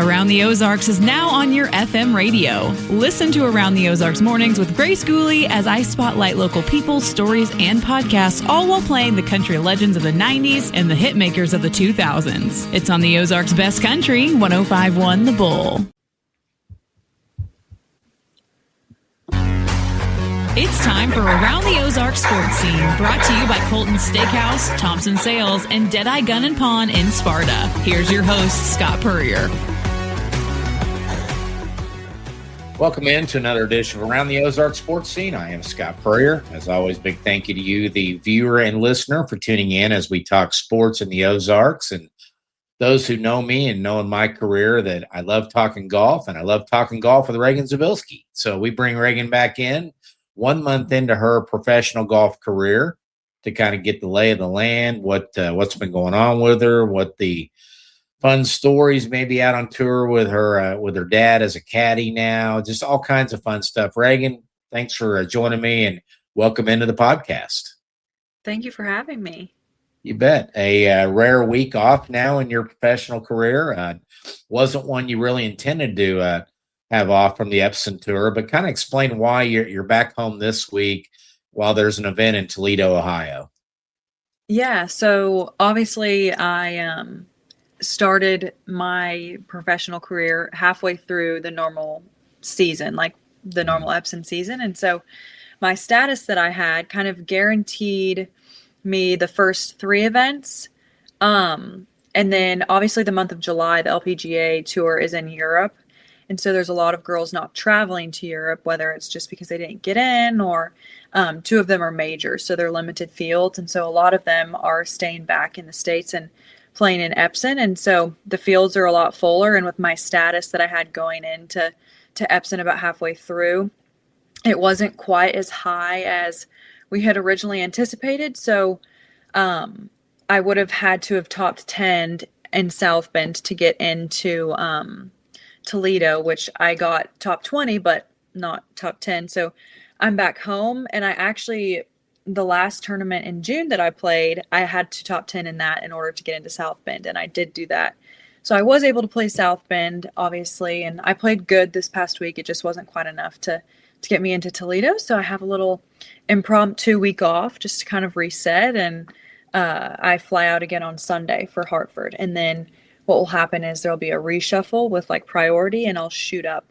Around the Ozarks is now on your FM radio. Listen to Around the Ozarks mornings with Grace Gooley as I spotlight local people, stories, and podcasts, all while playing the country legends of the 90s and the hit makers of the 2000s. It's on the Ozarks' best country, 105.1 The Bull. It's time for Around the Ozarks Sports Scene, brought to you by Colton's Steakhouse, Thompson Sales, and Deadeye Gun and Pawn in Sparta. Here's your host, Scott Purrier. Welcome in to another edition of Around the Ozarks Sports Scene. I am Scott Purrier. As always, big thank you to you, the viewer and listener, for tuning in as we talk sports in the Ozarks. And those who know me and know in my career that I love talking golf, and I love talking golf with Reagan Zibilski. So we bring Reagan back in 1 month into her professional golf career to kind of get the lay of the land, what's been going on with her, what the fun stories maybe out on tour with her dad as a caddy now, just all kinds of fun stuff. Reagan, thanks for joining me and welcome into the podcast. Thank you for having me. You bet. A rare week off now in your professional career. Wasn't one you really intended to have off from the Epson tour, but kind of explain why you're back home this week while there's an event in Toledo, Ohio. Yeah, so obviously I started my professional career halfway through the normal season, like the normal Epson season. And so my status that I had kind of guaranteed me the first 3 events. And then obviously the month of July, the LPGA tour is in Europe. And so there's a lot of girls not traveling to Europe, whether it's just because they didn't get in or 2 of them are majors, so they're limited fields. And so a lot of them are staying back in the States and playing in Epson. And so the fields are a lot fuller. And with my status that I had going into Epson about halfway through, it wasn't quite as high as we had originally anticipated. So I would have had to have topped 10 in South Bend to get into Toledo, which I got top 20, but not top 10. So I'm back home, and I actually, the last tournament in June that I played, I had to top 10 in that in order to get into South Bend, and I did do that. So I was able to play South Bend, obviously, and I played good this past week. It just wasn't quite enough to get me into Toledo. So I have a little impromptu week off just to kind of reset, and I fly out again on Sunday for Hartford. And then what will happen is there'll be a reshuffle with like priority, and I'll shoot up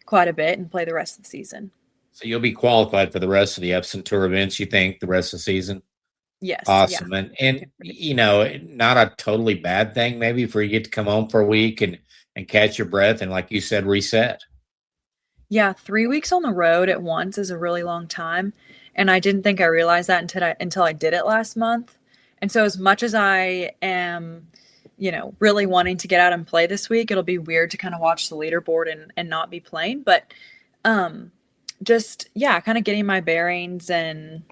quite a bit and play the rest of the season. So you'll be qualified for the rest of the Epson Tour events, you think, the rest of the season? Yes. Awesome. Yeah. And you know, not a totally bad thing maybe for you to get to come home for a week and catch your breath and, like you said, reset. Yeah, 3 weeks on the road at once is a really long time. And I didn't think I realized that until I did it last month. And so as much as I am, really wanting to get out and play this week, it'll be weird to kind of watch the leaderboard and not be playing. But kind of getting my bearings and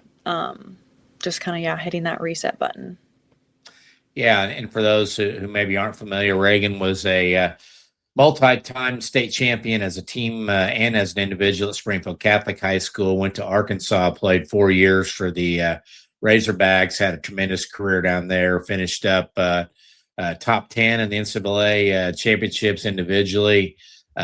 just kind of, hitting that reset button. Yeah, and for those who maybe aren't familiar, Reagan was a multi-time state champion as a team and as an individual at Springfield Catholic High School, went to Arkansas, played 4 years for the Razorbacks, had a tremendous career down there, finished up top 10 in the NCAA championships individually,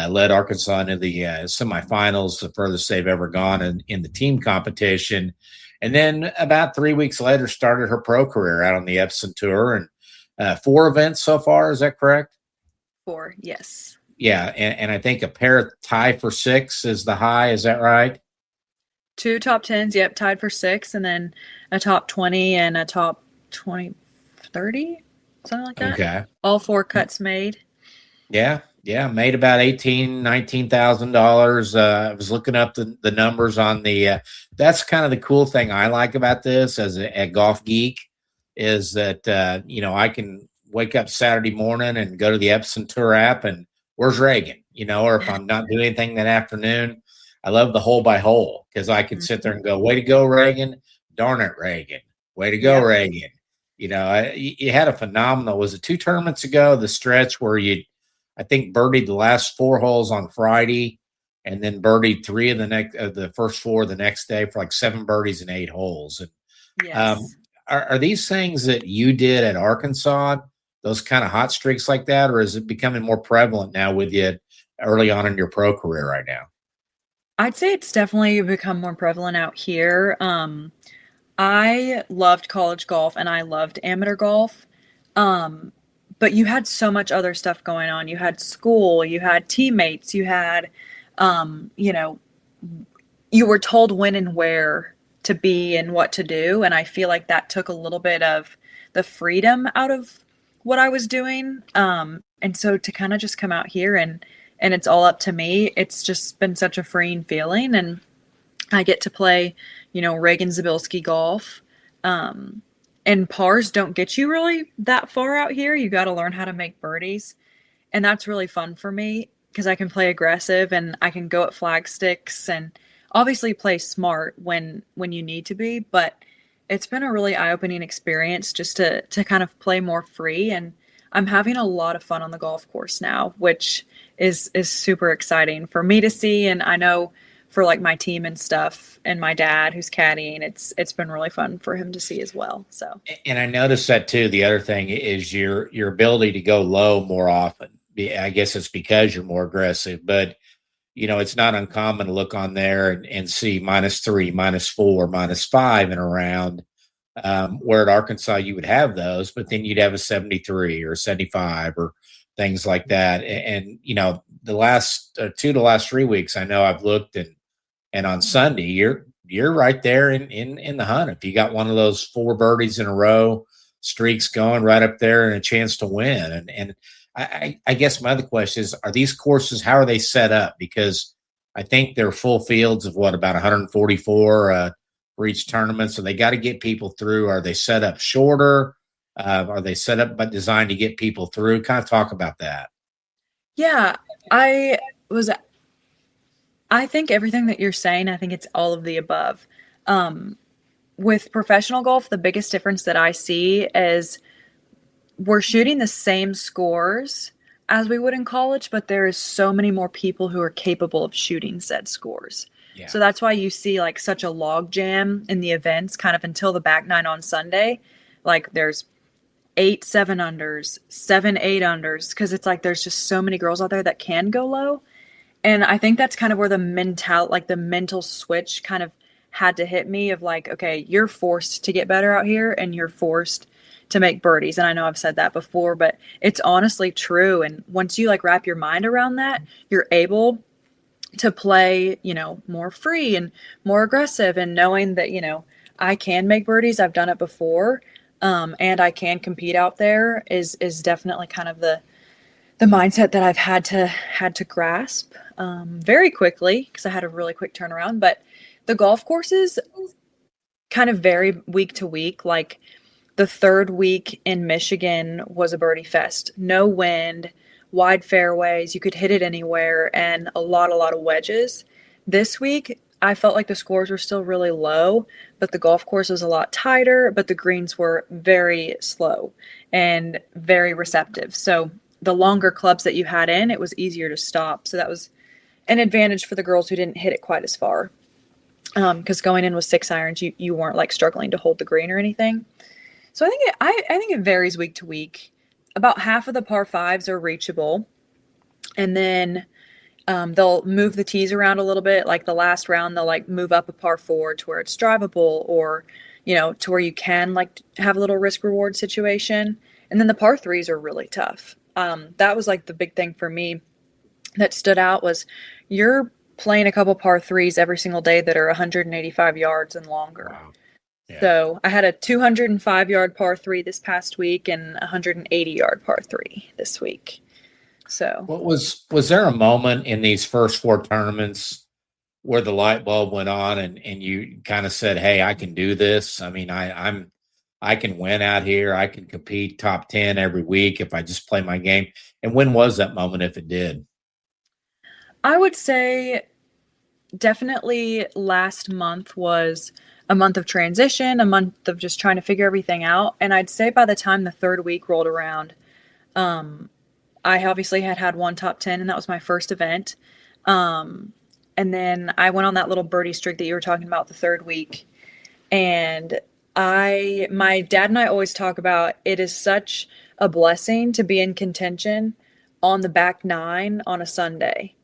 led Arkansas into the semifinals, the furthest they've ever gone in the team competition. And then about 3 weeks later, started her pro career out on the Epson Tour, and 4 events so far. Is that correct? 4, yes. Yeah, and I think a pair tie for 6 is the high. Is that right? 2 top 10s, yep, tied for 6, and then a top 20 and a top 20, 30, something like that. Okay. All 4 cuts made. Yeah, made about $19,000. I was looking up the numbers on the. That's kind of the cool thing I like about this as a golf geek is that I can wake up Saturday morning and go to the Epson Tour app and where's Reagan? Or if I'm not doing anything that afternoon, I love the hole by hole because I can sit there and go, way to go, Reagan. Darn it, Reagan. Way to go, Reagan. You had a phenomenal, was it 2 tournaments ago, the stretch where I think birdied the last 4 holes on Friday and then birdied 3 of the first 4 the next day for like 7 birdies and 8 holes. And yes. Are these things that you did at Arkansas those kind of hot streaks like that, or is it becoming more prevalent now with you early on in your pro career right now? I'd say it's definitely become more prevalent out here. I loved college golf and I loved amateur golf. Um, but you had so much other stuff going on. You had school, you had teammates, you had, you know, you were told when and where to be and what to do. And I feel like that took a little bit of the freedom out of what I was doing. And so to kind of just come out here and it's all up to me, it's just been such a freeing feeling. And I get to play, Reagan Zibilski golf. And pars don't get you really that far out here. You got to learn how to make birdies. And that's really fun for me because I can play aggressive and I can go at flag sticks and obviously play smart when you need to be. But it's been a really eye-opening experience just to kind of play more free. And I'm having a lot of fun on the golf course now, which is super exciting for me to see. And I know for like my team and stuff and my dad who's caddying, it's been really fun for him to see as well. So, and I noticed that too. The other thing is your ability to go low more often. I guess it's because you're more aggressive, but it's not uncommon to look on there and see -3, -4, -5 in a round. Where at Arkansas you would have those, but then you'd have a 73 or 75 or things like that. And the last 3 weeks, I know I've looked and on Sunday you're right there in the hunt. If you got one of those 4 birdies in a row streaks going right up there and a chance to win. And I guess my other question is, are these courses, how are they set up? Because I think they're full fields of about 144 for each tournament. So they got to get people through. Are they set up shorter? Are they set up but designed to get people through? Kind of talk about that. Yeah, I think everything that you're saying, I think it's all of the above. With professional golf, the biggest difference that I see is we're shooting the same scores as we would in college, but there is so many more people who are capable of shooting said scores. Yeah. So that's why you see like such a log jam in the events kind of until the back nine on Sunday. Like there's 8 7-unders, 7 8-unders, because it's like there's just so many girls out there that can go low. And I think that's kind of where the mental switch kind of had to hit me of like, okay, you're forced to get better out here and you're forced to make birdies. And I know I've said that before, but it's honestly true. And once you like wrap your mind around that, you're able to play, more free and more aggressive, and knowing that, I can make birdies. I've done it before. And I can compete out there is definitely kind of the mindset that I've had to grasp very quickly because I had a really quick turnaround. But the golf courses kind of vary week to week. Like the third week in Michigan was a birdie fest, no wind, wide fairways, you could hit it anywhere, and a lot of wedges. This week, I felt like the scores were still really low, but the golf course was a lot tighter, but the greens were very slow and very receptive. So the longer clubs that you had in, it was easier to stop. So that was an advantage for the girls who didn't hit it quite as far. Because going in with 6 irons, you weren't like struggling to hold the green or anything. So I think it varies week to week. About half of the par 5s are reachable. And then they'll move the tees around a little bit. Like the last round, they'll like move up a par 4 to where it's drivable, or, to where you can like have a little risk reward situation. And then the par 3s are really tough. That was like the big thing for me that stood out was you're playing a couple par 3s every single day that are 185 yards and longer. Wow. Yeah. So I had a 205-yard par 3 this past week and 180-yard par 3 this week. So what was there a moment in these first 4 tournaments where the light bulb went on and you kind of said, hey, I can do this? I mean, I can win out here. I can compete top 10 every week if I just play my game. And when was that moment, if it did? I would say definitely last month was a month of transition, a month of just trying to figure everything out. And I'd say by the time the third week rolled around, I obviously had one top 10, and that was my first event. And then I went on that little birdie streak that you were talking about the third week. And my dad and I always talk about it is such a blessing to be in contention on the back nine on a Sunday.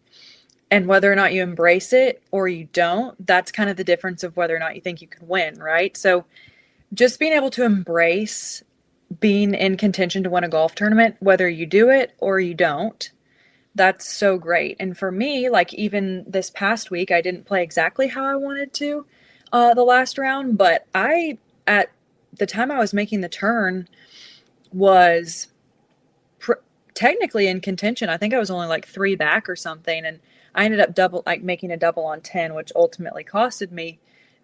And whether or not you embrace it or you don't, that's kind of the difference of whether or not you think you can win, right? So just being able to embrace being in contention to win a golf tournament, whether you do it or you don't, that's so great. And for me, like even this past week, I didn't play exactly how I wanted to the last round, but at the time I was making the turn, was technically in contention. I think I was only like 3 back or something, and I ended up making a double on 10, which ultimately costed me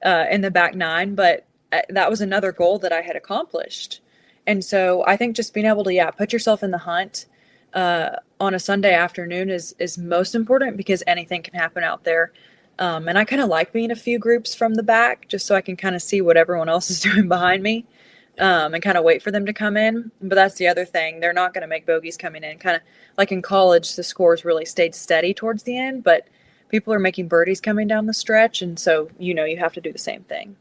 in the back nine. But that was another goal that I had accomplished. And so I think just being able to, put yourself in the hunt on a Sunday afternoon is most important, because anything can happen out there. And I kind of like being a few groups from the back, just so I can kind of see what everyone else is doing behind me, and kind of wait for them to come in. But that's the other thing. They're not going to make bogeys coming in. Kind of like in college, the scores really stayed steady towards the end, but people are making birdies coming down the stretch. And so, you have to do the same thing.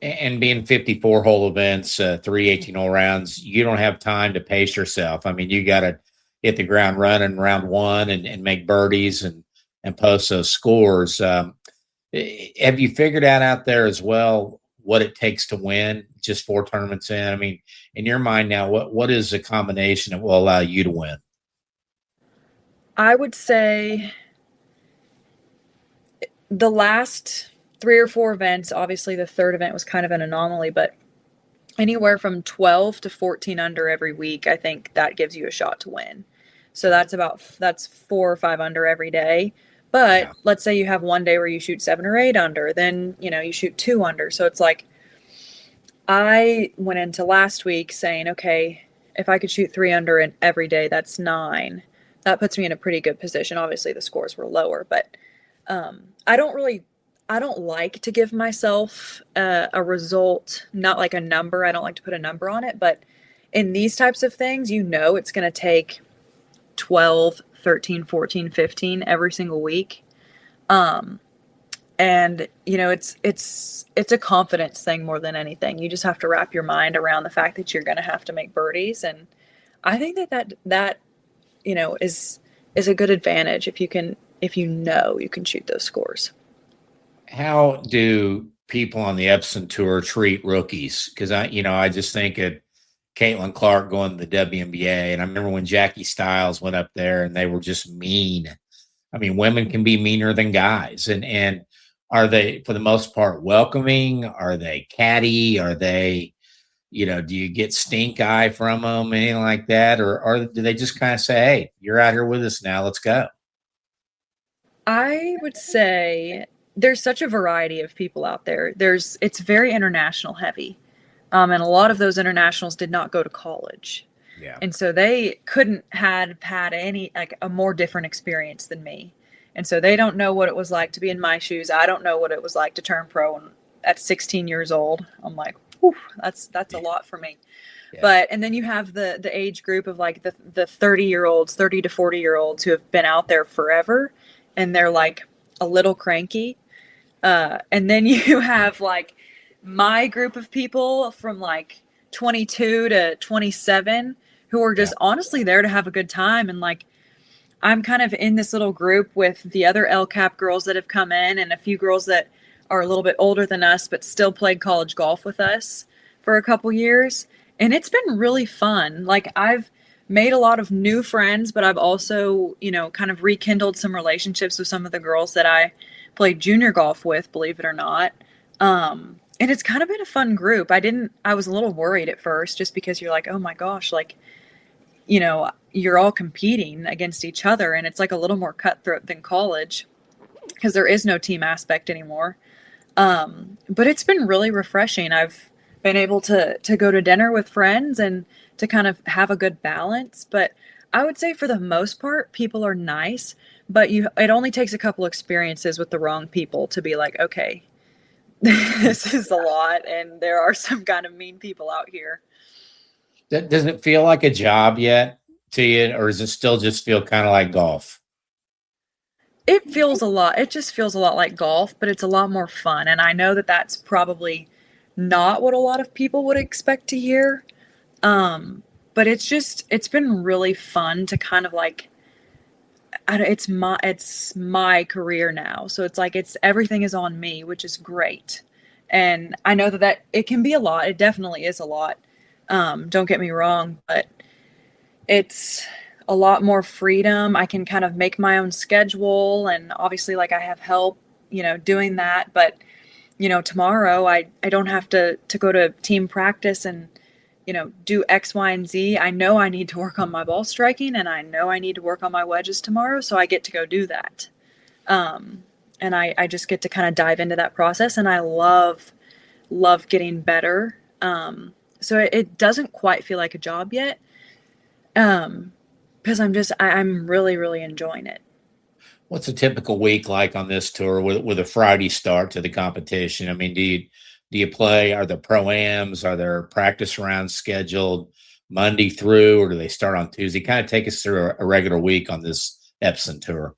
And being 54 hole events, 3 18-hole rounds, you don't have time to pace yourself. I mean, you got to hit the ground running round one and make birdies and post those scores. Have you figured out there as well what it takes to win just 4 tournaments in? I mean, in your mind now, what is the combination that will allow you to win? I would say the last 3 or 4 events, obviously the third event was kind of an anomaly, but anywhere from 12 to 14 under every week, I think that gives you a shot to win. So that's 4 or 5 under every day. But let's say you have one day where you shoot 7 or 8 under, then, you shoot 2 under. So it's like, I went into last week saying, okay, if I could shoot 3 under in every day, that's 9. That puts me in a pretty good position. Obviously the scores were lower, but I don't like to give myself a result, not like a number. I don't like to put a number on it, but in these types of things, it's going to take 12, 13, 14, 15 every single week. And it's a confidence thing more than anything. You just have to wrap your mind around the fact that you're going to have to make birdies. And I think that is a good advantage if you can shoot those scores. How do people on the Epson Tour treat rookies? Because I just think of Caitlin Clark going to the WNBA, and I remember when Jackie Stiles went up there and they were just mean. I mean, women can be meaner than guys, and are they, for the most part, welcoming? Are they catty? Are they, do you get stink eye from them, anything like that, or do they just kind of say, "Hey, you're out here with us now, let's go"? I would say there's such a variety of people out there. It's very international heavy. And a lot of those internationals did not go to college. Yeah. And so they couldn't have had any, like, a more different experience than me. And so they don't know what it was like to be in my shoes. I don't know what it was like to turn pro at 16 years old. I'm like, whew, that's a lot for me. Yeah. And then you have the age group of like the 30-year-olds, 30 to 40-year-olds who have been out there forever, and they're like a little cranky. And then you have like my group of people from like 22 to 27 who are just honestly there to have a good time. And like, I'm kind of in this little group with the other LCAP girls that have come in, and a few girls that are a little bit older than us, but still played college golf with us for a couple years. And it's been really fun. Like, I've made a lot of new friends, but I've also, kind of rekindled some relationships with some of the girls that I played junior golf with, believe it or not. And it's kind of been a fun group. I was a little worried at first, just because you're like, oh my gosh, like, you're all competing against each other, and it's like a little more cutthroat than college because there is no team aspect anymore. But it's been really refreshing. I've been able to go to dinner with friends and to kind of have a good balance. But I would say for the most part, people are nice, but it only takes a couple experiences with the wrong people to be like, okay, this is a lot, and there are some kind of mean people out here. Doesn't it feel like a job yet to you, or does it still just feel kind of like golf? It just feels a lot like golf, but it's a lot more fun. And I know that that's probably not what a lot of people would expect to hear. but it's been really fun to kind of like, it's my career now. So it's like, everything is on me, which is great. And I know that it can be a lot. It definitely is a lot. Don't get me wrong, but it's a lot more freedom. I can kind of make my own schedule, and obviously like I have help, doing that. But, tomorrow I don't have to go to team practice and, do X, Y, and Z. I know I need to work on my ball striking, and I know I need to work on my wedges tomorrow. So I get to go do that. And I just get to kind of dive into that process, and I love getting better. So it doesn't quite feel like a job yet. Because I'm really, really enjoying it. What's a typical week like on this tour with a Friday start to the competition? I mean, do you play? Are there pro-ams? Are there practice rounds scheduled Monday through, or do they start on Tuesday? Kind of take us through a regular week on this Epson tour.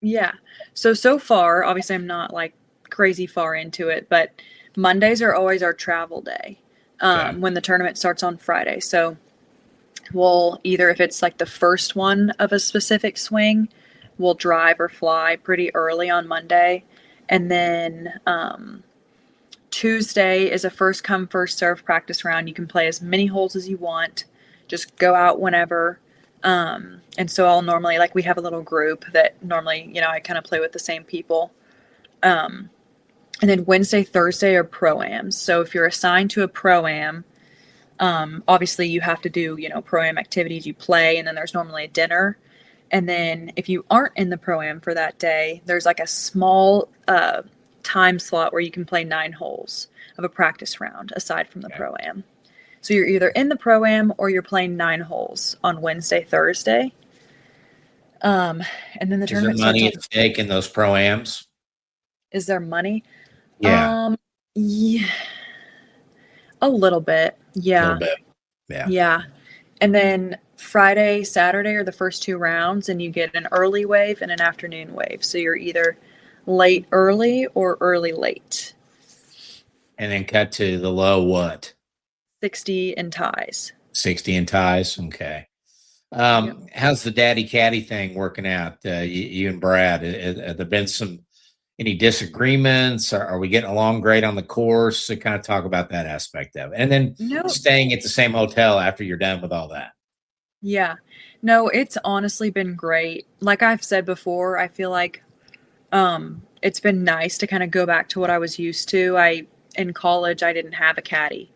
Yeah. So far, obviously I'm not like crazy far into it, but Mondays are always our travel day. When the tournament starts on Friday. So we'll either, if it's like the first one of a specific swing, we'll drive or fly pretty early on Monday. And then Tuesday is a first come, first serve practice round. You can play as many holes as you want. Just go out whenever. And so I'll normally, like, we have a little group that normally, I kind of play with the same people. And then Wednesday, Thursday are pro-ams. So if you're assigned to a pro-am, obviously you have to do, pro-am activities, you play, and then there's normally a dinner. And then if you aren't in the pro-am for that day, there's like a small time slot where you can play 9 holes of a practice round aside from the pro-am. So you're either in the pro-am or you're playing 9 holes on Wednesday, Thursday. And then the tournament. Is there money at stake in those pro-ams? Is there money? Yeah. Yeah. A little bit. Yeah. A little bit. Yeah. Yeah. And then Friday, Saturday are the first 2 rounds, and you get an early wave and an afternoon wave. So you're either late early or early late. And then cut to the low what? 60 in ties. 60 in ties. Okay. How's the daddy caddy thing working out? You and Brad, have there been any disagreements? Are we getting along great on the course? So kind of talk about that aspect of it. And then staying at the same hotel after you're done with all that. Yeah. No, it's honestly been great. Like I've said before, I feel like it's been nice to kind of go back to what I was used to. In college, I didn't have a caddy.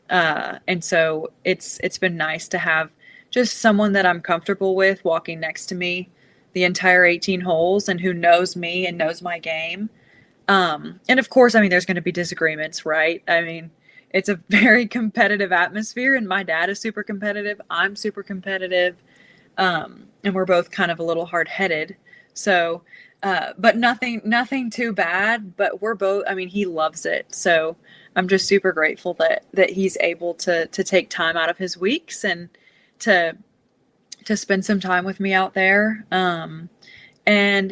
And so it's been nice to have just someone that I'm comfortable with walking next to me the entire 18 holes and who knows me and knows my game. And of course, I mean, there's going to be disagreements, right? I mean, it's a very competitive atmosphere, and my dad is super competitive. I'm super competitive. And we're both kind of a little hard-headed. So, but nothing too bad, but we're both, I mean, he loves it. So I'm just super grateful that he's able to take time out of his weeks and to spend some time with me out there. And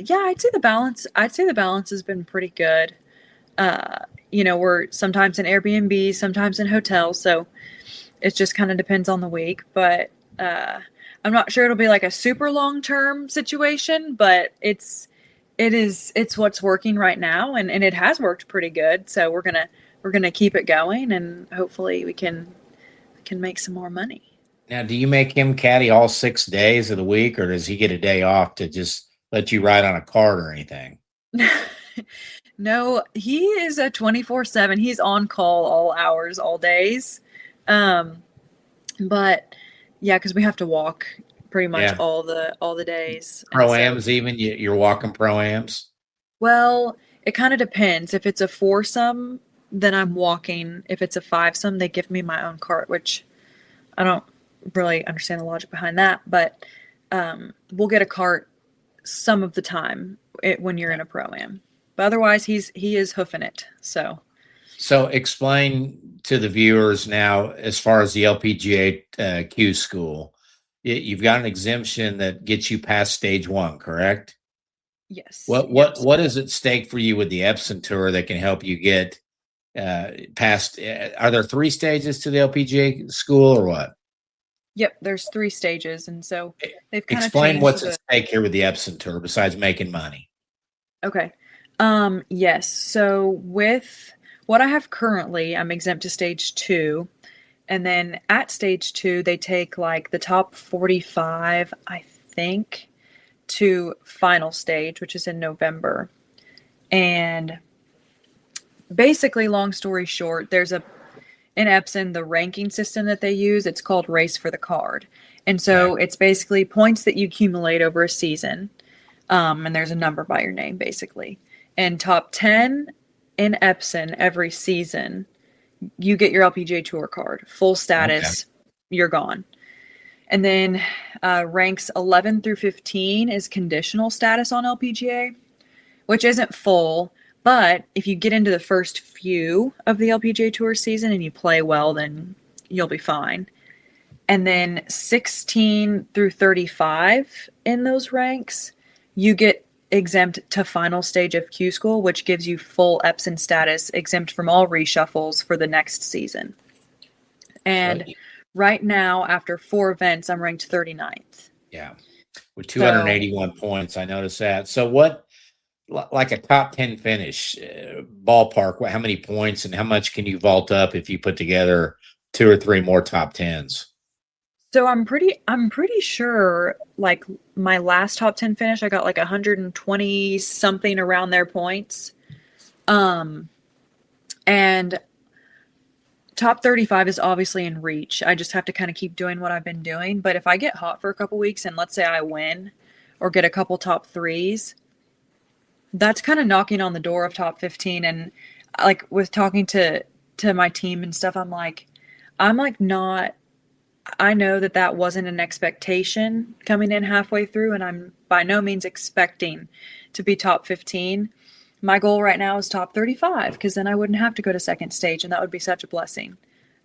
yeah, I'd say the balance has been pretty good. We're sometimes in Airbnb, sometimes in hotels. So it just kind of depends on the week, but, I'm not sure it'll be like a super long-term situation, but it's what's working right now. And it has worked pretty good. So we're going to keep it going, and hopefully we can make some more money. Now, do you make him caddy all 6 days of the week, or does he get a day off to just let you ride on a cart or anything? No, he is a 24/7. He's on call all hours, all days. But yeah, because we have to walk pretty much all the days. Pro-ams, even you're walking pro-ams? Well, it kind of depends. If it's a foursome, then I'm walking. If it's a fivesome, they give me my own cart, which I don't really understand the logic behind that. But we'll get a cart some of the time when you're in a pro-am. But otherwise, he is hoofing it. So explain to the viewers now, as far as the LPGA Q school, you've got an exemption that gets you past stage 1, correct? Yes. What is at stake for you with the Epson Tour that can help you get past? Are there 3 stages to the LPGA school, or what? Yep, there's 3 stages, and so they've kind of Explain changed what's the at stake here with the Epson Tour besides making money. Okay. Yes. So with what I have currently, I'm exempt to stage 2. And then at stage 2, they take like the top 45, I think, to final stage, which is in November. And basically, long story short, in Epson, the ranking system that they use, it's called Race for the Card. And so Okay. it's basically points that you accumulate over a season. And there's a number by your name, basically. And top 10 in Epson every season, you get your LPGA Tour card, full status, you're gone. And then ranks 11 through 15 is conditional status on LPGA, which isn't full. But if you get into the first few of the LPGA Tour season and you play well, then you'll be fine. And then 16 through 35 in those ranks, you get exempt to final stage of Q School, which gives you full Epson status, exempt from all reshuffles for the next season. And right now, after 4 events, I'm ranked 39th. Yeah. With 281 points, I noticed that. So what, like a top 10 finish, ballpark, how many points and how much can you vault up if you put together 2 or 3 more top 10s? So I'm pretty sure like my last top 10 finish, I got like 120 something around their points. And top 35 is obviously in reach. I just have to kind of keep doing what I've been doing. But if I get hot for a couple weeks and let's say I win or get a couple top 3s, that's kind of knocking on the door of top 15. And like with talking to my team and stuff, I'm like not, I know that wasn't an expectation coming in halfway through, and I'm by no means expecting to be top 15. My goal right now is top 35 because then I wouldn't have to go to second stage, and that would be such a blessing.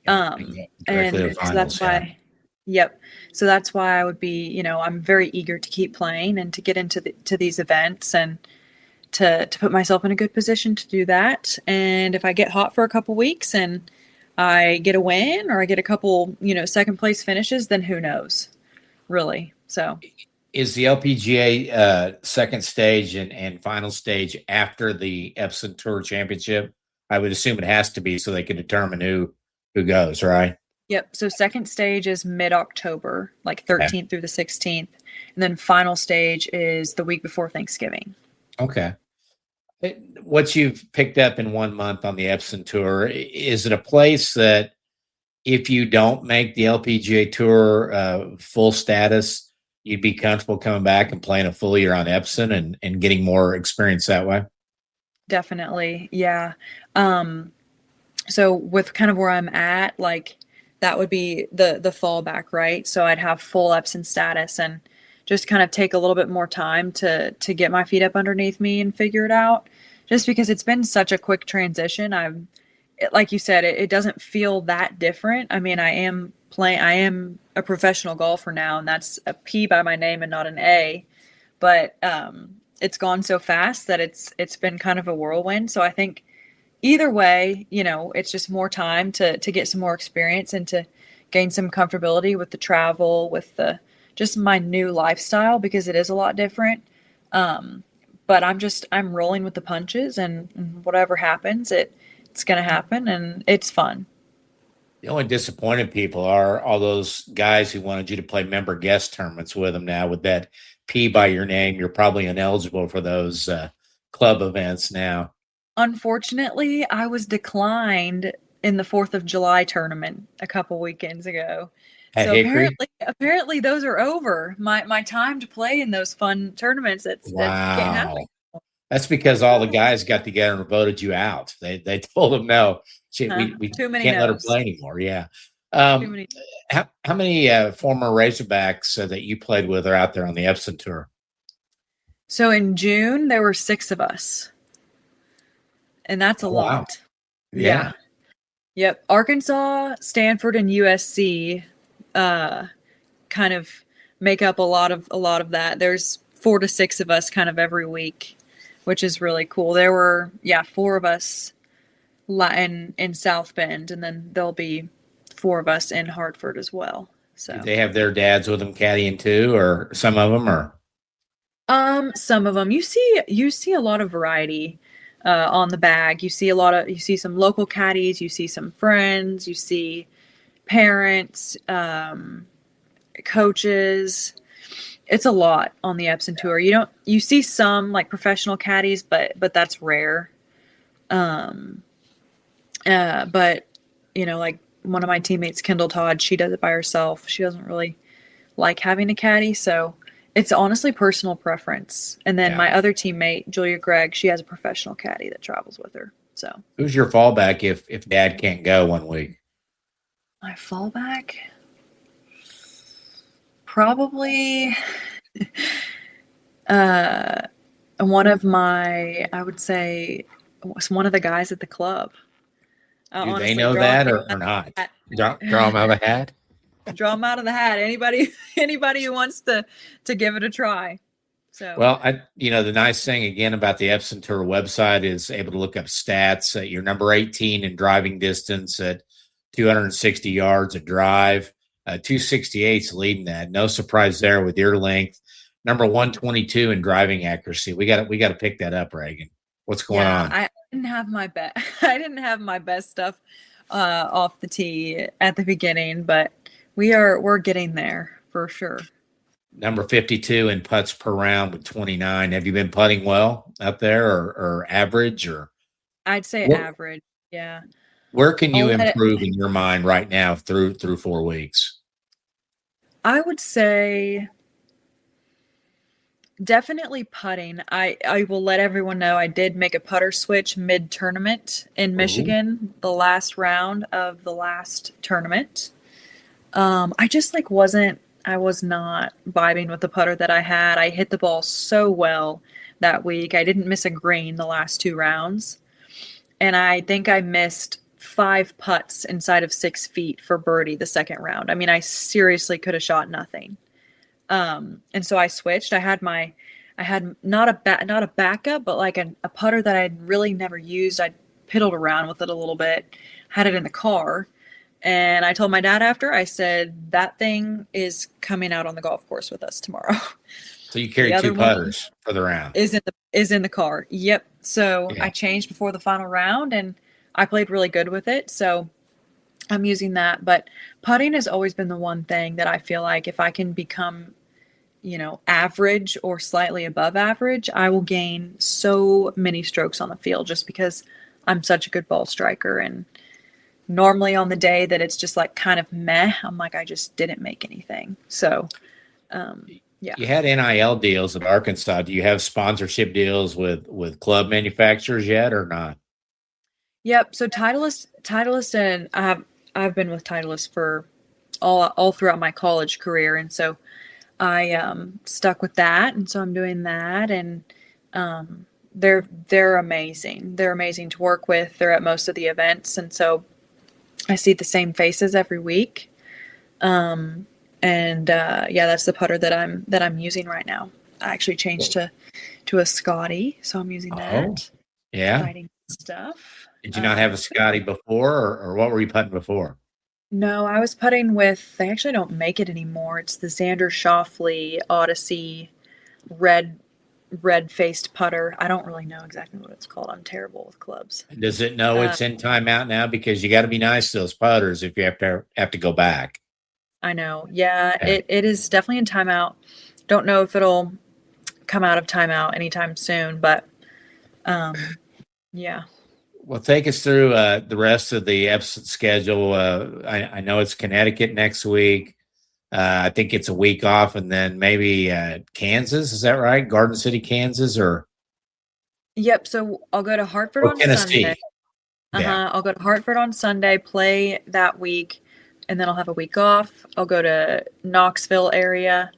And so that's why, yep. So that's why I would be, I'm very eager to keep playing and to get into these events and to put myself in a good position to do that. And if I get hot for a couple weeks and I get a win or I get a couple, second place finishes, then who knows, really. So is the LPGA second stage and final stage after the Epson Tour Championship? I would assume it has to be so they can determine who goes, right? Yep. So second stage is mid-October, like 13th through the 16th. And then final stage is the week before Thanksgiving. Okay. What you've picked up in 1 month on the Epson Tour, is it a place that if you don't make the LPGA Tour full status, you'd be comfortable coming back and playing a full year on Epson and getting more experience that way? Definitely. Yeah. So with kind of where I'm at, like that would be the fallback, right? So I'd have full Epson status and just kind of take a little bit more time to get my feet up underneath me and figure it out, just because it's been such a quick transition. Like you said, it doesn't feel that different. I mean, I am a professional golfer now, and that's a P by my name and not an A, but it's gone so fast that it's been kind of a whirlwind. So I think either way, it's just more time to get some more experience and to gain some comfortability with the travel, with just my new lifestyle, because it is a lot different. But I'm rolling with the punches, and whatever happens, it's going to happen, and it's fun. The only disappointed people are all those guys who wanted you to play member guest tournaments with them now. With that P by your name, you're probably ineligible for those club events now. Unfortunately, I was declined in the 4th of July tournament a couple weekends ago. So apparently those are over. My time to play in those fun tournaments, that can't happen. That's because all the guys got together and voted you out. They told them no, we can't let her play anymore. Yeah. How many former Razorbacks that you played with are out there on the Epson Tour? So in June there were 6 of us, and that's a lot. Yeah. Yep. Arkansas, Stanford, and USC kind of make up a lot of that. There's 4 to 6 of us kind of every week, which is really cool. There were 4 of us in South Bend, and then there'll be 4 of us in Hartford as well. So do they have their dads with them caddying too, or some of them, or? some of them you see a lot of variety on the bag. You see some local caddies, you see some friends, you see parents, coaches. It's a lot on the Epson tour. You see some like professional caddies, but that's rare. But like one of my teammates, Kendall Todd, she does it by herself. She doesn't really like having a caddy, so it's honestly personal preference. And then my other teammate, Julia Gregg, she has a professional caddy that travels with her. So who's your fallback if dad can't go one week? My fallback? Probably one of I would say, was one of the guys at the club. Do they know that or not? Draw them out of the hat? Draw them out of the hat. Anybody who wants to give it a try. So well, the nice thing again about the Epson Tour website is able to look up stats. You're number 18 in driving distance at 260 yards a drive. 268's leading that. No surprise there with your length. Number 122 in driving accuracy. We got to pick that up, Reagan. What's going on? I didn't have my best stuff off the tee at the beginning, but we're getting there for sure. Number 52 in putts per round with 29. Have you been putting well out there or average or? I'd say average. Yeah. Where can you improve in your mind right now through 4 weeks? I would say definitely putting. I will let everyone know I did make a putter switch mid-tournament in Michigan, the last round of the last tournament. I just I was not vibing with the putter that I had. I hit the ball so well that week. I didn't miss a green the last 2 rounds. And I think I missed 5 putts inside of 6 feet for birdie the second round. I mean, I seriously could have shot nothing. And so I switched. I had not a backup, but like a putter that I'd really never used. I piddled around with it a little bit, had it in the car. And I told my dad after, I said, that thing is coming out on the golf course with us tomorrow. So you carry 2 putters for the round. Is in the car. Yep. So I changed before the final round and I played really good with it. So I'm using that. But putting has always been the one thing that I feel like if I can become, average or slightly above average, I will gain so many strokes on the field just because I'm such a good ball striker. And normally on the day that it's just like kind of meh, I'm like, I just didn't make anything. So, yeah. You had NIL deals at Arkansas. Do you have sponsorship deals with club manufacturers yet or not? Yep. So Titleist, and I've been with Titleist for all throughout my college career, and so I stuck with that, and so I'm doing that, and they're amazing. They're amazing to work with. They're at most of the events, and so I see the same faces every week. And that's the putter that I'm using right now. I actually changed to a Scotty, so I'm using that. Yeah. Writing stuff. Did you not have a Scotty before, or what were you putting before? No, I was putting with. They actually don't make it anymore. It's the Xander Schauffele Odyssey red-faced putter. I don't really know exactly what it's called. I'm terrible with clubs. Does it know it's in timeout now? Because you got to be nice to those putters if you have to go back. I know. Yeah, it is definitely in timeout. Don't know if it'll come out of timeout anytime soon, but yeah. Well, take us through the rest of the Epson schedule. I know it's Connecticut next week. I think it's a week off, and then maybe Kansas. Is that right? Garden City, Kansas, or? Yep. So I'll go to Hartford on Tennessee. Sunday. I'll go to Hartford on Sunday, play that week, and then I'll have a week off. I'll go to Knoxville area,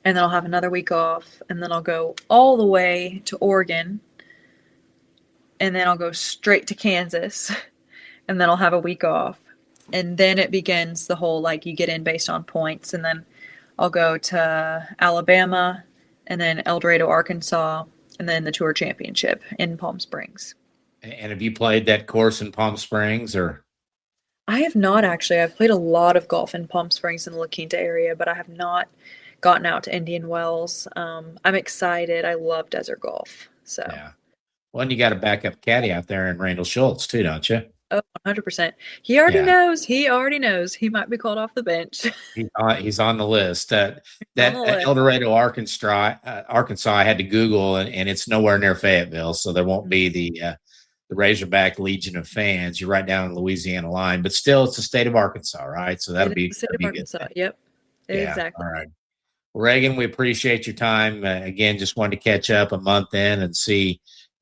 and then I'll have another week off, and then I'll go all the way to Oregon, and then I'll go straight to Kansas, and then I'll have a week off. And then it begins the whole, you get in based on points, and then I'll go to Alabama, and then El Dorado, Arkansas, and then the Tour Championship in Palm Springs. And have you played that course in Palm Springs, or? I have not actually. I've played a lot of golf in Palm Springs and the La Quinta area, but I have not gotten out to Indian Wells. I'm excited. I love desert golf. So, Yeah. Well, and you got a backup caddy out there in Randall Schultz too, don't you? oh, 100%. He already Yeah. knows. He already knows. He might be called off the bench. He's on the list. That on the list. El Dorado, Arkansas, I had to Google, and it's nowhere near Fayetteville, so there won't be the Razorback Legion of fans. You're right down in Louisiana line, but still, it's the state of Arkansas, right? So that'll be State a of good Arkansas. thing. Yep. Yeah. Exactly. All right. Well, Reagan, we appreciate your time. Again, just wanted to catch up a month in and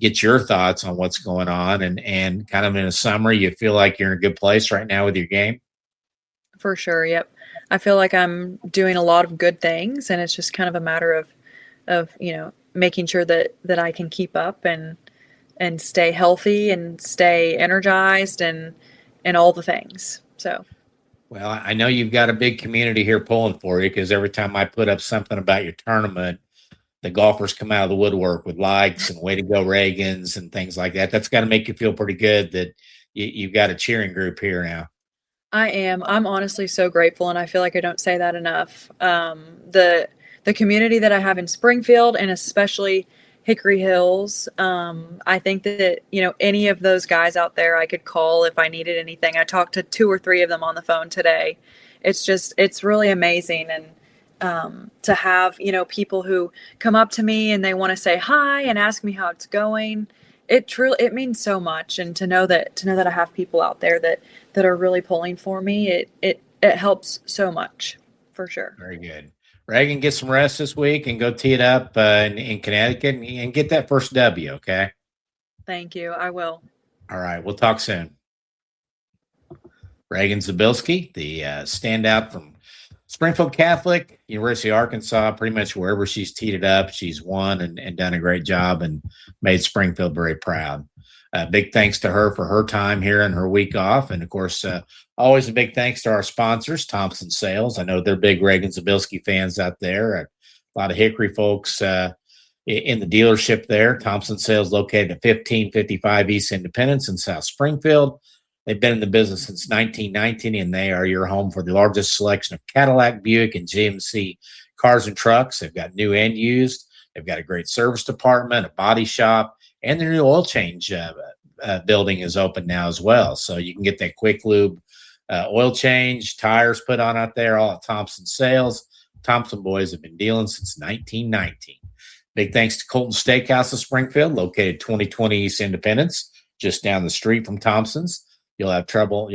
get your thoughts on what's going on, and kind of in a summary, you feel like you're in a good place right now with your game? For sure. Yep. I feel like I'm doing a lot of good things, and it's just kind of a matter of making sure that I can keep up and stay healthy and stay energized and all the things. So. Well, I know you've got a big community here pulling for you, because every time I put up something about your tournament, the golfers come out of the woodwork with likes and way to go Reagans and things like that. That's got to make you feel pretty good that you've got a cheering group here now. I am. I'm honestly so grateful, and I feel like I don't say that enough. The community that I have in Springfield, and especially Hickory Hills, I think that any of those guys out there I could call if I needed anything. I talked to 2 or 3 of them on the phone today. It's really amazing, and to have people who come up to me and they want to say hi and ask me how it's going. It means so much, and to know that I have people out there that are really pulling for me, it helps so much, for sure. Very good. Reagan, get some rest this week and go tee it up in Connecticut and get that first W, okay? Thank you. I will. All right. We'll talk soon. Reagan Zibilski, the standout from Springfield Catholic, University of Arkansas, pretty much wherever she's teed it up, she's won and done a great job and made Springfield very proud. Big thanks to her for her time here and her week off. And, of course, always a big thanks to our sponsors, Thompson Sales. I know they're big Reagan Zibilski fans out there. A lot of Hickory folks in the dealership there. Thompson Sales located at 1555 East Independence in South Springfield. They've been in the business since 1919, and they are your home for the largest selection of Cadillac, Buick, and GMC cars and trucks. They've got new and used. They've got a great service department, a body shop, and their new oil change building is open now as well. So you can get that quick lube oil change, tires put on out there, all at Thompson Sales. Thompson boys have been dealing since 1919. Big thanks to Colton Steakhouse of Springfield, located 2020 East Independence, just down the street from Thompson's. You'll have trouble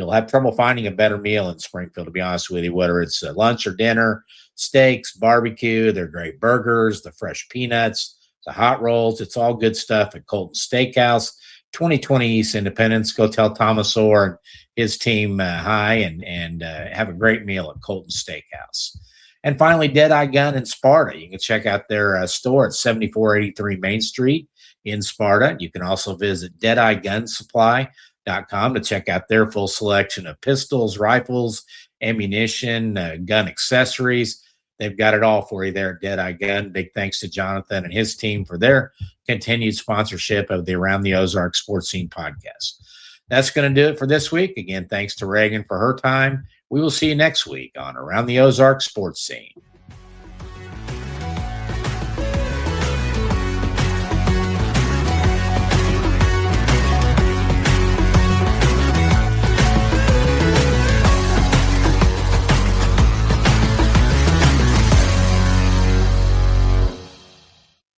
finding a better meal in Springfield, to be honest with you, whether it's lunch or dinner, steaks, barbecue, their great burgers, the fresh peanuts, the hot rolls. It's all good stuff at Colton Steakhouse, 2020 East Independence. Go tell Thomas Orr and his team hi and have a great meal at Colton Steakhouse. And finally, Deadeye Gun in Sparta. You can check out their store at 7483 Main Street in Sparta. You can also visit DeadeyeGunSupply.com to check out their full selection of pistols, rifles, ammunition, gun accessories. They've got it all for you there at Deadeye Gun. Big thanks to Jonathan and his team for their continued sponsorship of the Around the Ozark Sports Scene podcast. That's going to do it for this week. Again, thanks to Reagan for her time. We will see you next week on Around the Ozark Sports Scene.